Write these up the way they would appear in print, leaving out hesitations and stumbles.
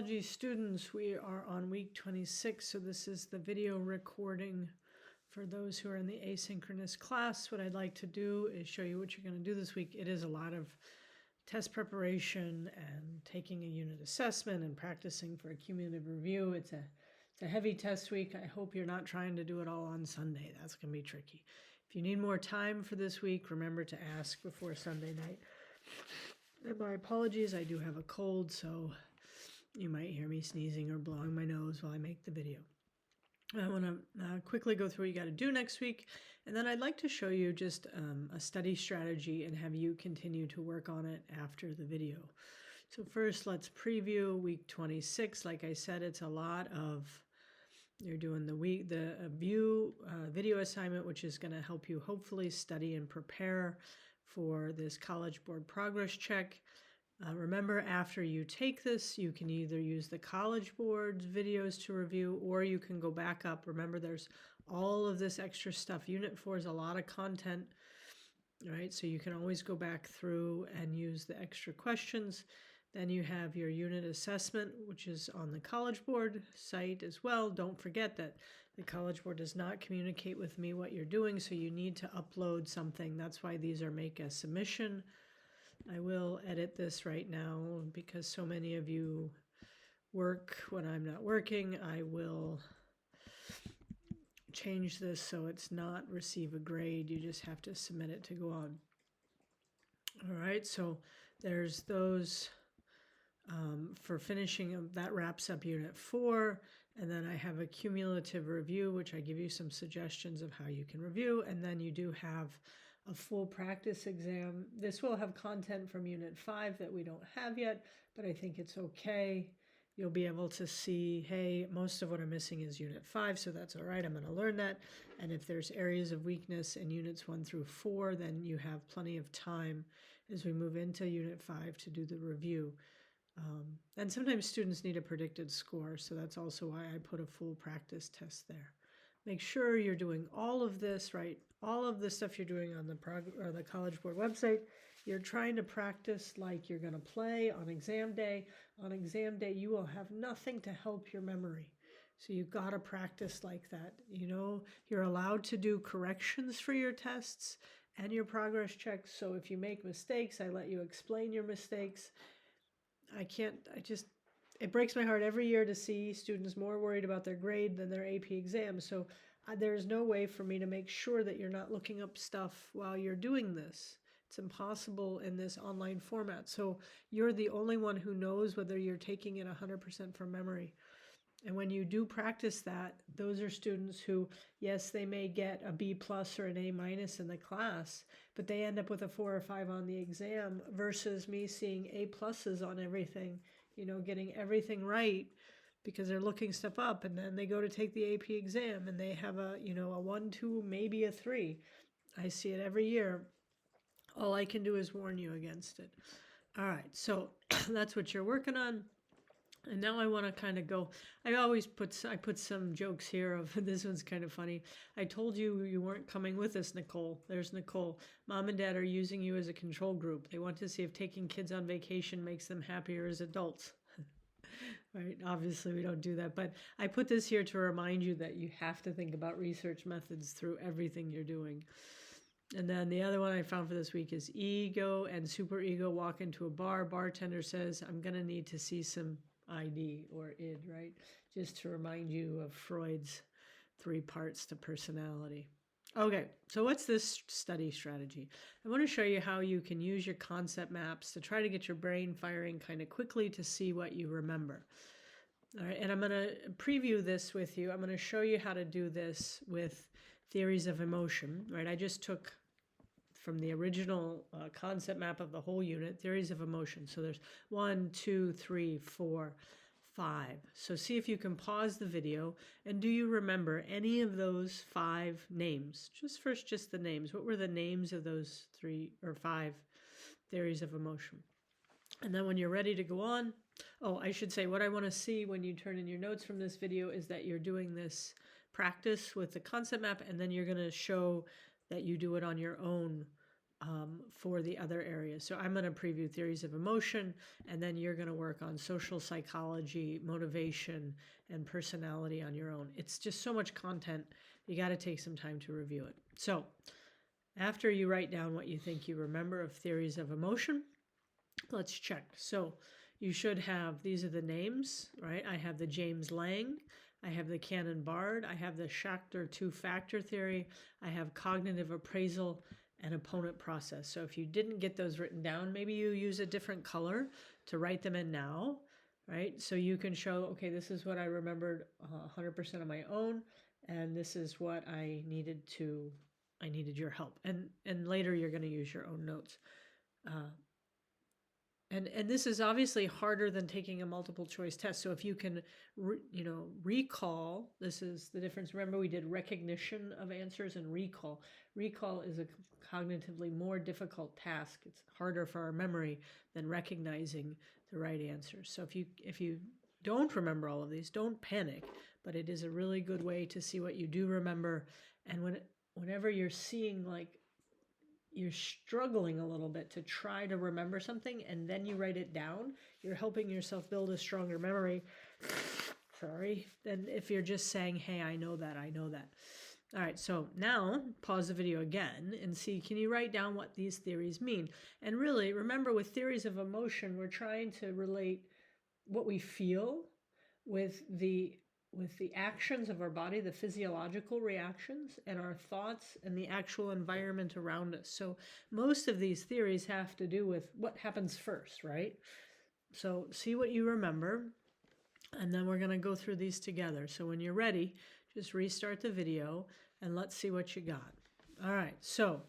Biology students, we are on week 26, so this is the video recording for those who are in the asynchronous class. What I'd like to do is show you what you're going to do this week. It is a lot of test preparation and taking a unit assessment and practicing for a cumulative review. It's a heavy test week. I hope you're not trying to do it all on Sunday. That's going to be tricky. If you need more time for this week, remember to ask before Sunday night. And my apologies, I do have a cold, so you might hear me sneezing or blowing my nose while I make the video. I want to quickly go through what you got to do next week, and then I'd like to show you just a study strategy and have you continue to work on it after the video. So first, let's preview week 26. Like I said, it's a lot of, you're doing the view video assignment, which is going to help you hopefully study and prepare for this College Board progress check. Remember, after you take this, you can either use the College Board's videos to review, or you can go back up. Remember, there's all of this extra stuff. Unit 4 is a lot of content, right? So you can always go back through and use the extra questions. Then you have your unit assessment, which is on the College Board site as well. Don't forget that the College Board does not communicate with me what you're doing, so you need to upload something. That's why these are make a submission. I will edit this right now because so many of you work when I'm not working. I will change this so it's not receive a grade. You just have to submit it to go on. All right, so there's those for finishing. That wraps up Unit 4. And then I have a cumulative review, which I give you some suggestions of how you can review. And then you do have a full practice exam. This will have content from Unit 5 that we don't have yet, but I think it's okay. You'll be able to see, hey, most of what I'm missing is Unit 5, so that's all right. I'm going to learn that. And if there's areas of weakness in Units 1 through 4, then you have plenty of time as we move into Unit 5 to do the review. And sometimes students need a predicted score, so that's also why I put a full practice test there. Make sure you're doing all of this, right? All of the stuff you're doing on the College Board website, you're trying to practice like you're going to play on exam day. On exam day, you will have nothing to help your memory. So you've got to practice like that. You know, you're allowed to do corrections for your tests and your progress checks. So if you make mistakes, I let you explain your mistakes. It breaks my heart every year to see students more worried about their grade than their AP exam. So there's no way for me to make sure that you're not looking up stuff while you're doing this. It's impossible in this online format. So you're the only one who knows whether you're taking it 100% from memory. And when you do practice that, those are students who, yes, they may get a B+ or an A- in the class, but they end up with a 4 or 5 on the exam versus me seeing A+ on everything, you know, getting everything right because they're looking stuff up, and then they go to take the AP exam and they have a 1, 2, maybe a 3. I see it every year. All I can do is warn you against it. All right, so that's what you're working on. And now I want to kind of go, I put some jokes here of, this one's kind of funny. I told you you weren't coming with us, Nicole. There's Nicole. Mom and Dad are using you as a control group. They want to see if taking kids on vacation makes them happier as adults. Right? Obviously we don't do that, but I put this here to remind you that you have to think about research methods through everything you're doing. And then the other one I found for this week is ego and superego walk into a bar. Bartender says, I'm going to need to see some ID or id, right? Just to remind you of Freud's 3 parts to personality. Okay, so what's this study strategy? I want to show you how you can use your concept maps to try to get your brain firing kind of quickly to see what you remember. All right, and I'm going to preview this with you. I'm going to show you how to do this with theories of emotion, right? I just took from the original concept map of the whole unit, theories of emotion. So there's 1, 2, 3, 4, 5. So see if you can pause the video, and do you remember any of those 5 names? Just the names. What were the names of those 3 or 5 theories of emotion? And then when you're ready to go on, I should say what I want to see when you turn in your notes from this video is that you're doing this practice with the concept map, and then you're going to show that you do it on your own for the other areas. So I'm going to preview theories of emotion, and then you're going to work on social psychology, motivation, and personality on your own. It's just so much content. You got to take some time to review it. So after you write down what you think you remember of theories of emotion, let's check. So you should have, these are the names, right? I have the James Lange, I have the Cannon-Bard, I have the Schachter two-factor theory, I have cognitive appraisal and opponent process. So if you didn't get those written down, maybe you use a different color to write them in now, right? So you can show, okay, this is what I remembered 100% on my own, and this is what I needed your help. And later you're going to use your own notes. And this is obviously harder than taking a multiple choice test. So if you can, recall, this is the difference. Remember, we did recognition of answers and recall. Recall is a cognitively more difficult task. It's harder for our memory than recognizing the right answers. So if you don't remember all of these, don't panic, but it is a really good way to see what you do remember. And whenever you're seeing you're struggling a little bit to try to remember something and then you write it down, you're helping yourself build a stronger memory. Than if you're just saying, hey, I know that. All right, so now pause the video again and see, can you write down what these theories mean? And really, remember, with theories of emotion, we're trying to relate what we feel with the actions of our body, the physiological reactions, and our thoughts and the actual environment around us. So most of these theories have to do with what happens first, right? So see what you remember, and then we're going to go through these together. So when you're ready, just restart the video and let's see what you got. All right, so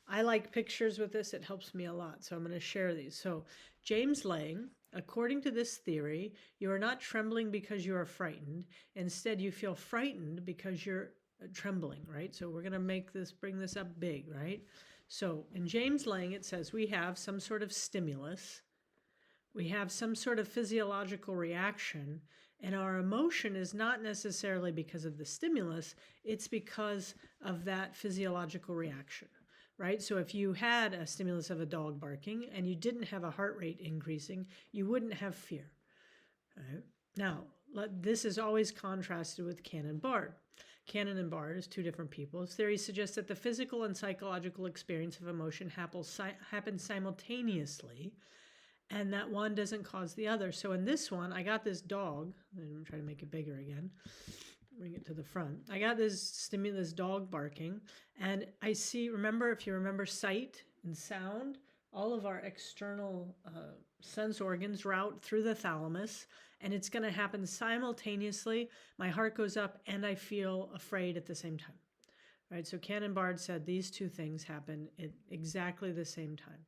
I like pictures with this. It helps me a lot. So I'm going to share these. So James Lange, according to this theory, you are not trembling because you are frightened. Instead, you feel frightened because you're trembling, right? So we're going to bring this up big, right? So in James Lange, it says we have some sort of stimulus. We have some sort of physiological reaction, and our emotion is not necessarily because of the stimulus, it's because of that physiological reaction, right? So if you had a stimulus of a dog barking and you didn't have a heart rate increasing, you wouldn't have fear. Right? Now, this is always contrasted with Cannon-Bard. Cannon and Bard is two different people. His theory suggests that the physical and psychological experience of emotion happens simultaneously, and that one doesn't cause the other. So in this one, I got this dog, and I'm trying to make it bigger again, bring it to the front. I got this dog barking, and I see, if you remember sight and sound, all of our external sense organs route through the thalamus, and it's going to happen simultaneously. My heart goes up and I feel afraid at the same time. Right? So Cannon-Bard said these two things happen at exactly the same time.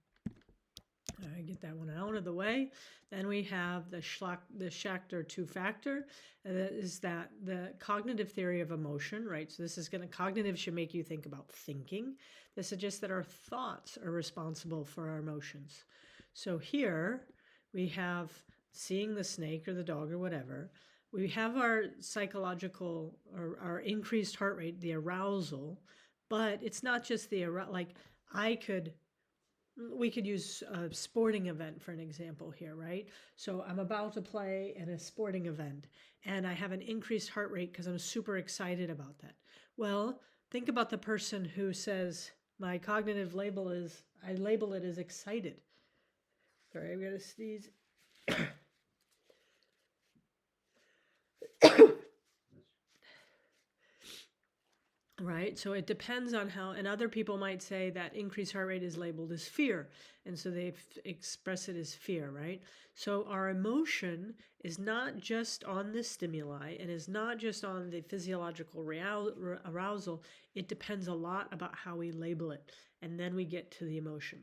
All right, get that one out of the way. Then we have the Schachter two-factor. That is the cognitive theory of emotion, right? So this is cognitive should make you think about thinking. This suggests that our thoughts are responsible for our emotions. So here we have seeing the snake or the dog or whatever. We have our psychological or our increased heart rate, the arousal, but it's not just we could use a sporting event for an example here, right? So I'm about to play in a sporting event and I have an increased heart rate because I'm super excited about that. Well, think about the person who says, my cognitive label is, I label it as excited. Sorry, I'm going to sneeze. Right? So it depends on how, and other people might say that increased heart rate is labeled as fear. And so they express it as fear, right? So our emotion is not just on the stimuli and is not just on the physiological arousal. It depends a lot about how we label it. And then we get to the emotion.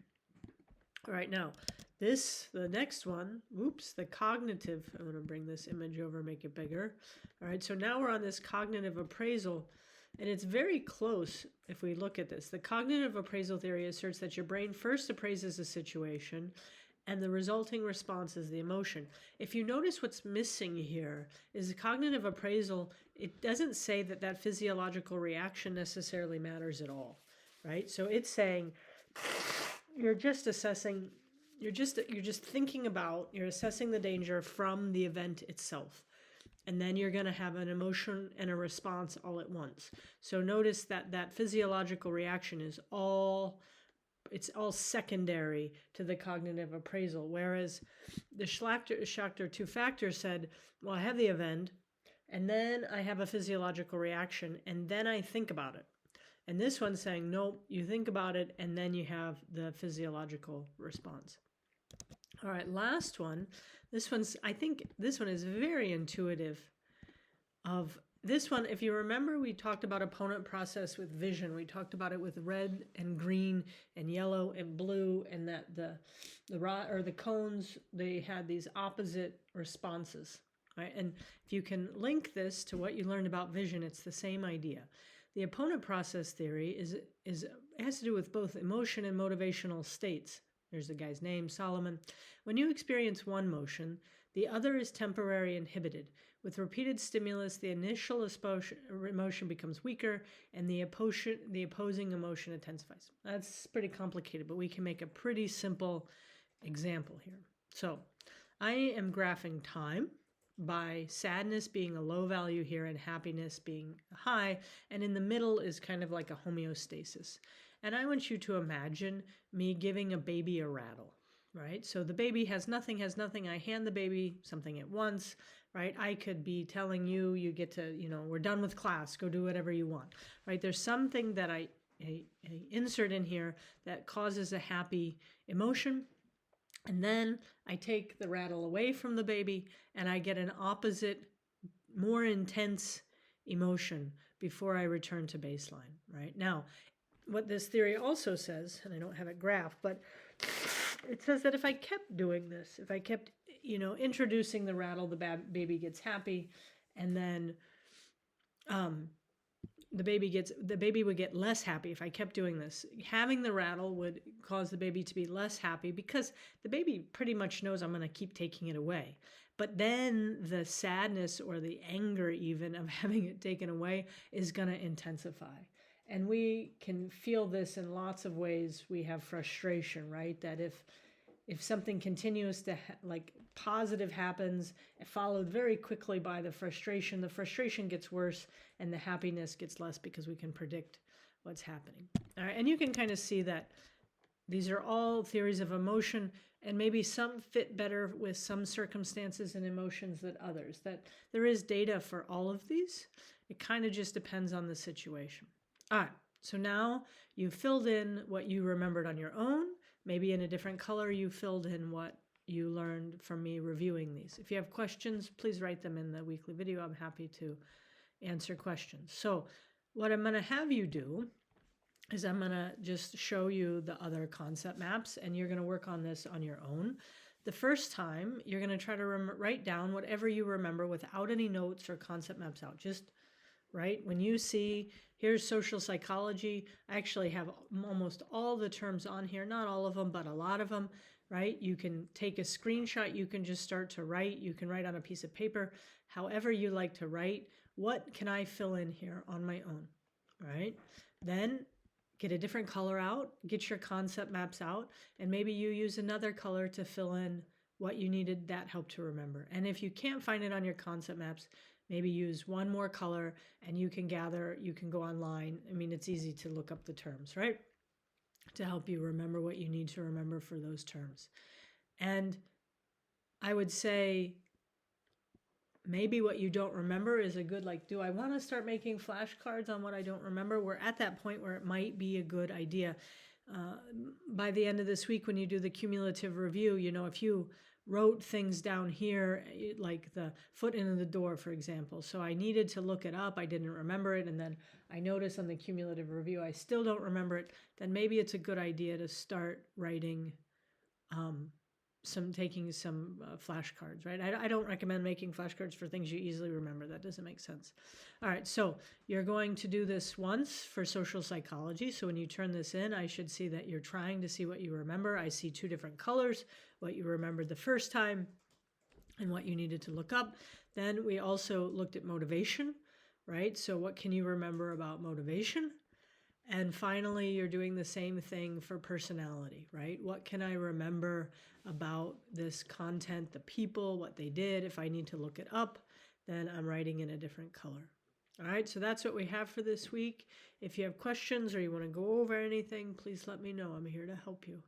All right, now the next one, the cognitive, I'm going to bring this image over, make it bigger. All right, so now we're on this cognitive appraisal. And it's very close if we look at this. The cognitive appraisal theory asserts that your brain first appraises a situation and the resulting response is the emotion. If you notice what's missing here is the cognitive appraisal, it doesn't say that physiological reaction necessarily matters at all, right? So it's saying you're just assessing, you're just thinking about, you're assessing the danger from the event itself. And then you're going to have an emotion and a response all at once. So notice that that physiological reaction is all, it's all secondary to the cognitive appraisal. Whereas the Schachter two factors said, well, I have the event and then I have a physiological reaction and then I think about it. And this one's saying, nope, you think about it and then you have the physiological response. All right, last one. I think this one is very intuitive. Of this one, if you remember, we talked about opponent process with vision. We talked about it with red and green and yellow and blue, and that the cones, they had these opposite responses, right? And if you can link this to what you learned about vision, it's the same idea. The opponent process theory has to do with both emotion and motivational states. There's the guy's name, Solomon. When you experience one motion, the other is temporary inhibited. With repeated stimulus, the initial emotion becomes weaker and the opposing emotion intensifies. That's pretty complicated, but we can make a pretty simple example here. So I am graphing time by sadness being a low value here and happiness being high, and in the middle is kind of like a homeostasis. And I want you to imagine me giving a baby a rattle, right? So the baby has nothing. I hand the baby something at once, right? I could be telling you, you get to, we're done with class, go do whatever you want, right? There's something that I insert in here that causes a happy emotion. And then I take the rattle away from the baby and I get an opposite, more intense emotion before I return to baseline, right? Now, what this theory also says, and I don't have it graphed, but it says that if I kept doing this, if I kept, introducing the rattle, the baby gets happy, and then the baby would get less happy if I kept doing this. Having the rattle would cause the baby to be less happy because the baby pretty much knows I'm going to keep taking it away. But then the sadness or the anger even of having it taken away is going to intensify. And we can feel this in lots of ways. We have frustration, right? That if something continues to positive happens, followed very quickly by the frustration gets worse and the happiness gets less because we can predict what's happening. All right, and you can kind of see that these are all theories of emotion, and maybe some fit better with some circumstances and emotions than others. That there is data for all of these. It kind of just depends on the situation. All right, so now you filled in what you remembered on your own. Maybe in a different color, you filled in what you learned from me reviewing these. If you have questions, please write them in the weekly video. I'm happy to answer questions. So what I'm going to have you do is I'm going to just show you the other concept maps, and you're going to work on this on your own. The first time, you're going to try to write down whatever you remember without any notes or concept maps out. Just right? When you see, here's social psychology, I actually have almost all the terms on here, not all of them, but a lot of them, right? You can take a screenshot, you can just start to write, you can write on a piece of paper, however you like to write. What can I fill in here on my own, right? Then get a different color out, get your concept maps out, and maybe you use another color to fill in what you needed that help to remember. And if you can't find it on your concept maps, maybe use one more color and you can go online. I mean, it's easy to look up the terms, right? To help you remember what you need to remember for those terms. And I would say maybe what you don't remember is a good, do I want to start making flashcards on what I don't remember? We're at that point where it might be a good idea. By the end of this week, when you do the cumulative review, if you wrote things down here, like the foot in the door, for example. So I needed to look it up. I didn't remember it. And then I noticed on the cumulative review, I still don't remember it. Then maybe it's a good idea to start writing, taking some flashcards, right? I don't recommend making flashcards for things you easily remember. That doesn't make sense. All right, so you're going to do this once for social psychology. So when you turn this in, I should see that you're trying to see what you remember. I see two different colors, what you remembered the first time and what you needed to look up. Then we also looked at motivation, right? So what can you remember about motivation? And finally, you're doing the same thing for personality, right? What can I remember about this content, the people, what they did? If I need to look it up, then I'm writing in a different color. All right, so that's what we have for this week. If you have questions or you want to go over anything, please let me know. I'm here to help you.